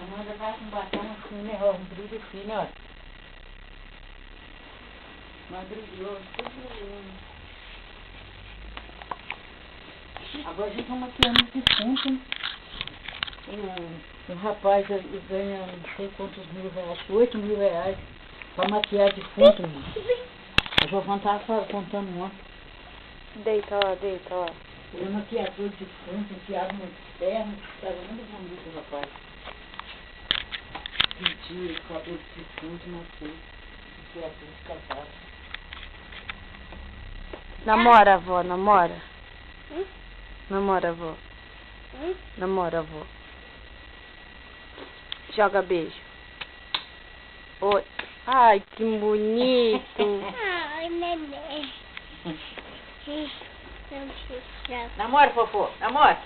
Amanda vai com batom assim, né? Ó, um brilho assim, né? Ó. Mas brilhou, tudo brilhando. Agora a gente tá maquiando esse fundo. O rapaz ele ganha não sei quantos R$1.000, R$8.000 pra maquiar de fundo. A Giovana tava contando ontem. Deita lá, deita lá. Ele é maquiador de fundo, enfiado nas pernas, estava muito bonito, rapaz. Pediu cabelo de fundo, não sei. Maquiador casado. Namora, avó, namora. Namora, avó. Namora, avó. Joga beijo. Oi. Ai, que bonito. Ai, neném. Namora, fofô, namora.